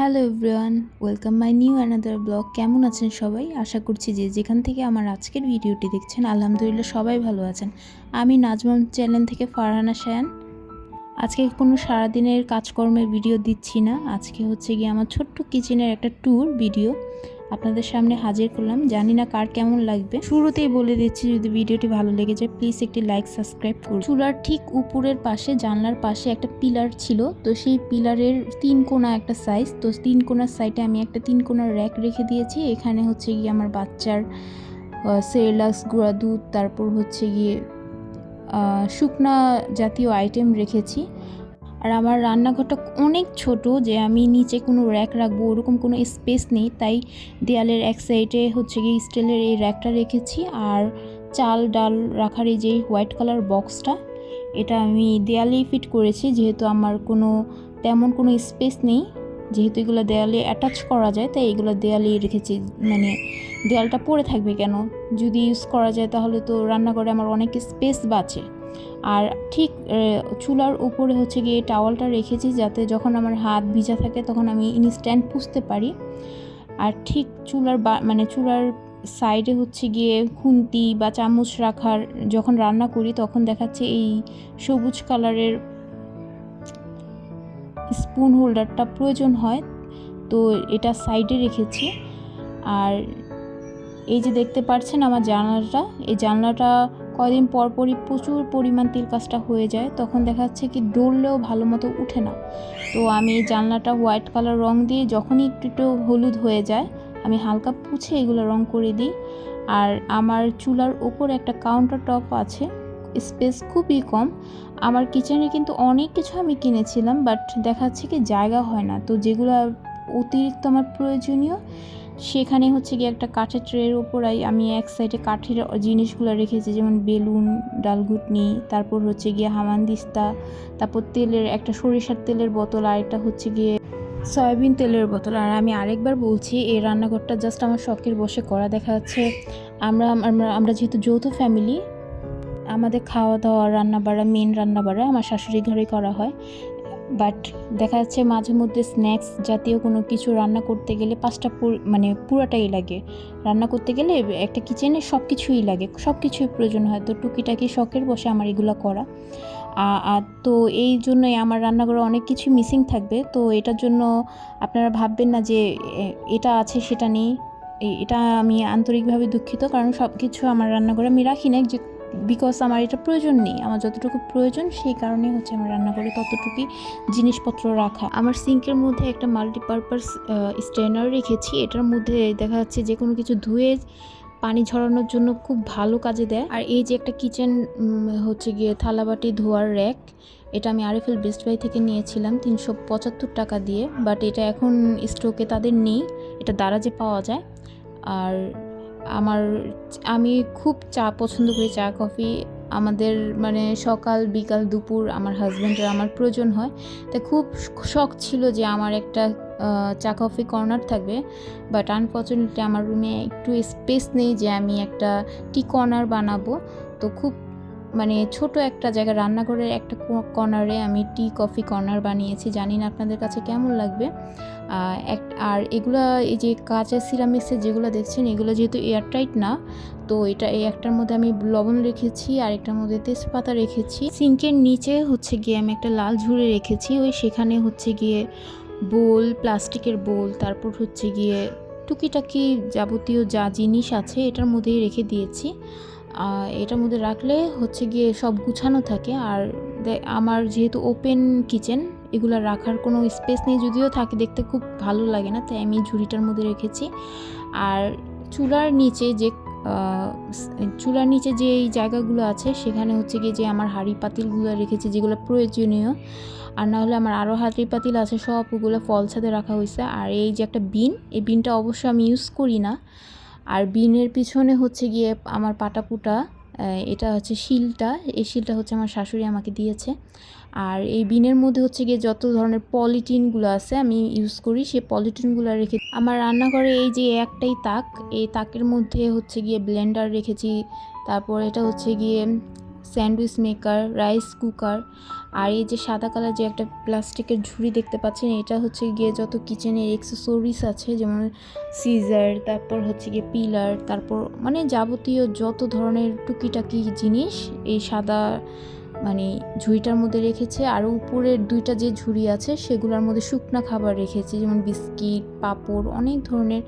Hello everyone, welcome my new another blog. কেমন আছেন সবাই? আশা করছি যে যেখান থেকে আমার আজকের ভিডিওটি দেখছেন আলহামদুলিল্লাহ সবাই ভালো আছেন। আমি নাজমন চ্যানেল থেকে ফারহানা শায়ান। আজকে কোনো সারাদিনের কাজকর্মের ভিডিও দিচ্ছি না, আজকে হচ্ছে গিয়ে আমার ছোট্ট কিচেনের একটা ট্যুর ভিডিও আপনাদের সামনে হাজির করলাম। জানি না কার কেমন লাগবে। শুরুতেই বলে দিচ্ছি, যদি ভিডিওটি ভালো লেগে যায় প্লিজ একটি লাইক সাবস্ক্রাইব করুন। চুলার ঠিক উপরের পাশে জানলার পাশে একটা পিলার ছিল, তো সেই পিলারের 3 কোণা একটা সাইজ, তো 3 কোণার সাইডে আমি একটা 3 কোণার র্যাক রেখে দিয়েছি। এখানে হচ্ছে গিয়ে আমার বাচ্চার সেরেলাক্স, গুঁড়া দুধ, তারপর হচ্ছে গিয়ে শুকনা জাতীয় আইটেম রেখেছি। আর আমার রান্নাঘরটা অনেক ছোট যে আমি নিচে কোনো র্যাক রাখবো ওরকম কোনো স্পেস নেই, তাই দেয়ালের এক সাইডে হচ্ছে গিয়ে স্টিলের এই র্যাকটা রেখেছি। আর চাল ডাল রাখার এই যে হোয়াইট কালার বক্সটা, এটা আমি দেয়ালেই ফিট করেছি, যেহেতু আমার তেমন কোনো স্পেস নেই, যেহেতু এগুলো দেয়ালে অ্যাটাচ করা যায় তাই এগুলো দেয়ালেই রেখেছি। মানে দেয়ালটা পড়ে থাকবে কেন, যদি ইউজ করা যায় তাহলে তো রান্নাঘরে আমার অনেক স্পেস বাঁচে। আর ঠিক চুলার উপরে হচ্ছে গিয়ে টাওয়ালটা রেখেছি, যাতে যখন আমার হাত ভিজা থাকে তখন আমি ইনস্ট্যান্ট পুষতে পারি। আর ঠিক চুলার সাইডে হচ্ছে গিয়ে খুন্তি বা চামচ রাখার, যখন রান্না করি তখন দেখাচ্ছে এই সবুজ কালারের স্পুন হোল্ডারটা প্রয়োজন হয়, তো এটা সাইডে রেখেছি। আর এই যে দেখতে পাচ্ছেন আমার জানলাটা, এই জানলাটা কয়দিন পরপরই প্রচুর পরিমাণ তেল কাজটা হয়ে যায়, তখন দেখা যাচ্ছে কি ডললেও ভালো মতো উঠে না। তো আমি এই জানলাটা হোয়াইট কালার রং দিয়ে, যখনই একটু হলুদ হয়ে যায় আমি হালকা পুছে এগুলো রং করে দিই। আর আমার চুলার ওপর একটা কাউন্টার টপ আছে, স্পেস খুবই কম। আমার কিচেনে কিন্তু অনেক কিছু আমি কিনেছিলাম, বাট দেখা যাচ্ছে কি জায়গা হয় না, তো যেগুলো অতিরিক্ত আমার প্রয়োজনীয় সেখানে হচ্ছে গিয়ে একটা কাঠের ট্রের ওপরাই আমি এক সাইডে কাঠের জিনিসগুলো রেখেছি, যেমন বেলুন, ডালঘুটনি, তারপর হচ্ছে গিয়ে হামানদিস্তা, তারপর তেলের একটা সরিষার তেলের বোতল, আর একটা হচ্ছে গিয়ে সয়াবিন তেলের বোতল। আর আমি আরেকবার বলছি, এই রান্নাঘরটা জাস্ট আমার শখের বসে করা। দেখা যাচ্ছে আমরা যেহেতু যৌথ ফ্যামিলি, আমাদের খাওয়া দাওয়া মেন রান্না বাড়া আমার শাশুড়ি ঘরে করা হয়, বাট দেখা যাচ্ছে মাঝে মধ্যে স্ন্যাক্স জাতীয় কোনো কিছু রান্না করতে গেলে পুরাটাই লাগে। রান্না করতে গেলে একটা কিচেনে সব কিছুই লাগে, সব কিছুই প্রয়োজন হয়, তো টুকিটাকি শখের বসে আমার এগুলো করা। তো এই জন্যই আমার রান্নাঘরে অনেক কিছু মিসিং থাকবে, তো এটার জন্য আপনারা ভাববেন না যে এটা আছে সেটা নেই। এটা আমি আন্তরিকভাবে দুঃখিত, কারণ সব কিছু আমার রান্নাঘরে আমি রাখি না, যে বিকজ আমার এটা প্রয়োজন নেই। আমার যতটুকু প্রয়োজন সেই কারণে হচ্ছে আমার রান্নাঘরে ততটুকুই জিনিসপত্র রাখা। আমার সিঙ্কের মধ্যে একটা মাল্টিপারপাস স্ট্রেনার রেখেছি, এটার মধ্যে দেখা যাচ্ছে যে কোনো কিছু ধুয়ে পানি ঝরানোর জন্য খুব ভালো কাজে দেয়। আর এই যে একটা কিচেন হচ্ছে গিয়ে থালাবাটি ধোয়ার র্যাক, এটা আমি আরএফএল বেস্ট বাই থেকে নিয়েছিলাম 375 টাকা দিয়ে, বাট এটা এখন স্টকে তাদের নেই, এটা দারাজে পাওয়া যায়। আর আমি খুব চা পছন্দ করি, চা কফি আমাদের সকাল বিকাল দুপুর আমার হাজব্যান্ডের আমার প্রয়োজন হয়, তাই খুব শখ ছিল যে আমার একটা চা কফি কর্নার থাকবে, বাট আনফর্চুনেটলি আমার রুমে একটু স্পেস নেই যে আমি একটা টি কর্নার বানাবো। তো খুব ছোট একটা জায়গা, রান্নাঘরের একটা কর্নারে আমি টি কফি কর্নার বানিয়েছি। জানি না আপনাদের কাছে কেমন লাগবে। আর এগুলা, এই যে কাঁচের সিরামিক্সের যেগুলো দেখছেন, এগুলো যেহেতু এয়ারটাইট না, তো এই একটার মধ্যে আমি লবণ রেখেছি আর একটার মধ্যে তেজপাতা রেখেছি। সিঙ্কের নিচে হচ্ছে গিয়ে আমি একটা লাল ঝুড়ি রেখেছি, সেখানে হচ্ছে গিয়ে বোল, প্লাস্টিকের বোল, তারপর হচ্ছে গিয়ে টুকিটাকি যাবতীয় যা জিনিস আছে এটার মধ্যেই রেখে দিয়েছি। এটার মধ্যে রাখলে হচ্ছে গিয়ে সব গুছানো থাকে। আর আমার যেহেতু ওপেন কিচেন, এগুলো রাখার কোনো স্পেস নেই, যদিও থাকে দেখতে খুব ভালো লাগে না, তাই আমি ঝুড়িটার মধ্যে রেখেছি। আর চুলার নিচে যে এই জায়গাগুলো আছে সেখানে হচ্ছে গিয়ে যে আমার হাঁড়ি পাতিলগুলো রেখেছি, যেগুলো প্রয়োজনীয়। আর না হলে আমার আরও হাঁড়ি পাতিল আছে, সব ওগুলো ফল ছাদে রাখা হয়েছে। আর এই যে একটা বিন, এই বিনটা অবশ্য আমি ইউজ করি না। আর বিনের পিছনে হচ্ছে গিয়ে আমার পাটাপুটা, এটা হচ্ছে শিলটা, এই শিলটা হচ্ছে আমার শাশুড়ি আমাকে দিয়েছে। আর এই বিনের মধ্যে হচ্ছে গিয়ে যত ধরনের পলিটিনগুলো আছে আমি ইউজ করি, সেই পলিটিনগুলো রেখে আমার রান্নাঘরে এই যে একটাই তাক, এই তাকের মধ্যে হচ্ছে গিয়ে ব্লেন্ডার রেখেছি। তারপর এটা হচ্ছে গিয়ে স্যান্ডউইচ মেকার, রাইস কুকার। আর এই যে সাদা কালার যে একটা প্লাস্টিকের ঝুড়ি দেখতে পাচ্ছেন, এটা হচ্ছে গিয়ে যত কিচেনের এক্সেসরিজ আছে, যেমন সিজার, তারপর হচ্ছে গিয়ে পিলার, তারপর মানে যাবতীয় যত ধরনের টুকিটাকি জিনিস এই সাদা মানে ঝুড়িটার মধ্যে রেখেছে। আর উপরের দুইটা যে ঝুড়ি আছে সেগুলোর মধ্যে শুকনা খাবার রেখেছে, যেমন বিস্কিট, পাঁপড়, অনেক ধরনের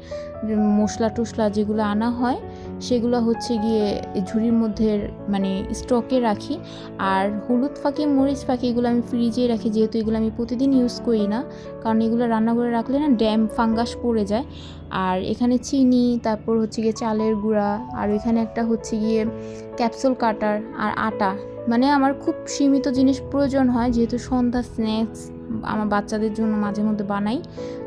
মশলা টশলা যেগুলো আনা হয় সেগুলো হচ্ছে গিয়ে ঝুড়ির মধ্যে মানে স্টকে রাখি। আর হলুদ ফাঁকি, মরিচ ফাঁকি এগুলো আমি ফ্রিজেই রাখি, যেহেতু এগুলো আমি প্রতিদিন ইউজ করি না, কারণ এগুলো রান্নাঘরে রাখলে না ড্যাম ফাঙ্গাস পড়ে যায়। আর এখানে চিনি, তারপর হচ্ছে গিয়ে চালের গুঁড়া, আর এখানে একটা হচ্ছে গিয়ে ক্যাপসুল কাটার আর আটা। মানে আমার খুব সীমিত জিনিস প্রয়োজন হয়, যেহেতু সন্ধ্যা স্ন্যাক্স আমার বাচ্চাদের জন্য মাঝে মধ্যে বানাই,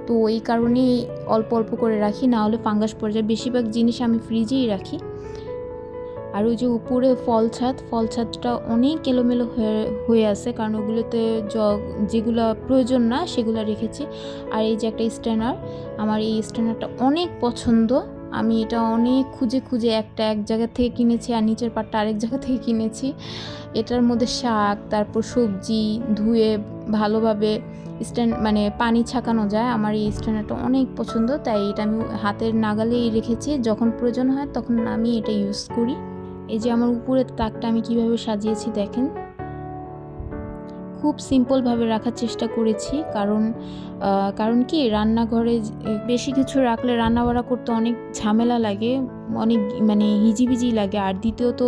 তো এই কারণেই অল্প অল্প করে রাখি, না হলে ফাঙ্গাস পড়ে যায়। বেশিরভাগ জিনিস আমি ফ্রিজেই রাখি। আর ওই যে উপরে ফল ছাদটা অনেক এলোমেলো হয়ে আছে, কারণ ওগুলোতে যেগুলো প্রয়োজন না সেগুলো রেখেছি। আর এই যে একটা স্ট্যান্ডার, আমার এই স্ট্যান্ডারটা অনেক পছন্দ। আমি এটা অনেক খুঁজে খুঁজে এক জায়গা থেকে কিনেছি, আর নিচের পাটটা আরেক জায়গা থেকে কিনেছি। এটার মধ্যে শাক, তারপর সবজি ধুয়ে ভালোভাবে মানে পানি ছাকানো যায়। আমার এই স্ট্যান্ডারটা অনেক পছন্দ, তাই এটা আমি হাতের নাগালেই রেখেছি, যখন প্রয়োজন হয় তখন আমি এটা ইউজ করি। এই যে আমার উপরের তাকটা আমি কিভাবে সাজিয়েছি দেখেন, খুব সিম্পলভাবে রাখার চেষ্টা করেছি, কারণ কি রান্নাঘরে বেশি কিছু রাখলে রান্নাবাড়া করতে অনেক ঝামেলা লাগে, অনেক মানে হিজিবিজি লাগে। আর দ্বিতীয়ত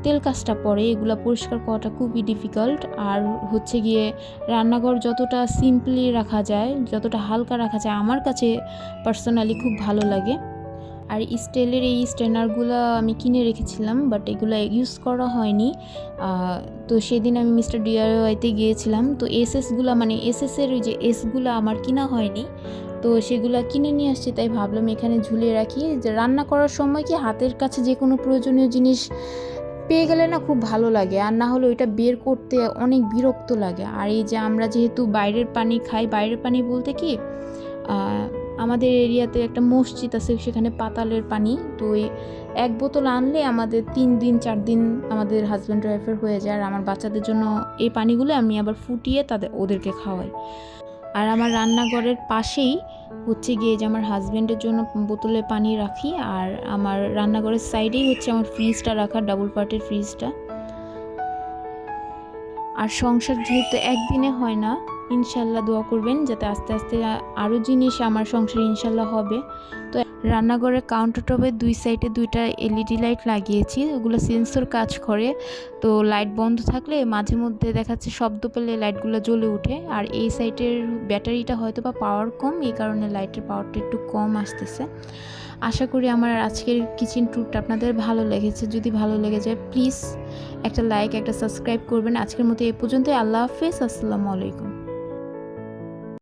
তেল কাজটা পড়ে, এগুলো পরিষ্কার করাটা খুবই ডিফিকাল্ট। আর হচ্ছে গিয়ে রান্নাঘর যতটা সিম্পলি রাখা যায়, যতটা হালকা রাখা যায়, আমার কাছে পার্সোনালি খুব ভালো লাগে। আর স্টিলের এই স্ট্যান্ডারগুলো আমি কিনে রেখেছিলাম, বাট এগুলো ইউজ করা হয়নি। তো সেদিন আমি মিস্টার ডিআইওয়াইতে গিয়েছিলাম, তো এসএসগুলো মানে এসএসের ওই যে এসগুলো আমার কিনা হয়নি, তো সেগুলো কিনে নিয়ে আসছি। তাই ভাবলাম এখানে ঝুলিয়ে রাখি, যে রান্না করার সময় কি হাতের কাছে যে কোনো প্রয়োজনীয় জিনিস পেয়ে গেলে না খুব ভালো লাগে, আর না হলে ওইটা বের করতে অনেক বিরক্ত লাগে। আর এই যে আমরা যেহেতু বাইরের পানি খাই, বাইরের পানি বলতে কি আমাদের এরিয়াতে একটা মসজিদ আছে, সেখানে পাতালের পানি, তো ওই এক বোতল আনলে আমাদের 3 দিন 4 দিন আমাদের হাজব্যান্ড ওয়াইফের হয়ে যায়। আর আমার বাচ্চাদের জন্য এই পানিগুলো আমি আবার ফুটিয়ে ওদেরকে খাওয়াই। আর আমার রান্নাঘরের পাশেই হচ্ছে গিয়ে যে আমার হাজব্যান্ডের জন্য বোতলে পানি রাখি, আর আমার রান্নাঘরের সাইডেই হচ্ছে আমার ফ্রিজটা রাখা, ডাবল পার্টের ফ্রিজটা। আর সংসার যেহেতু একদিনে হয় না, ইনশাল্লাহ দোয়া করবেন যাতে আস্তে আস্তে আরও জিনিস আমার সংসারে ইনশাল্লাহ হবে। তো রান্নাঘরের কাউন্টার টপের 2 সাইডে 2টা এলইডি লাইট লাগিয়েছি, ওগুলো সেন্সর কাজ করে। তো লাইট বন্ধ থাকলে মাঝে মধ্যে দেখাচ্ছে শব্দ পেলে লাইটগুলো জ্বলে ওঠে। আর এই সাইডের ব্যাটারিটা হয়তো বা পাওয়ার কম, এই কারণে লাইটের পাওয়ারটা একটু কম আসতেছে। আশা করি আমার আজকের কিচেন ট্যুরটা আপনাদের ভালো লেগেছে। যদি ভালো লেগে যায় প্লিজ একটা লাইক, একটা সাবস্ক্রাইব করবেন। আজকের মতো এই পর্যন্তই। আল্লাহ হাফেজ, আসসালামু আলাইকুম।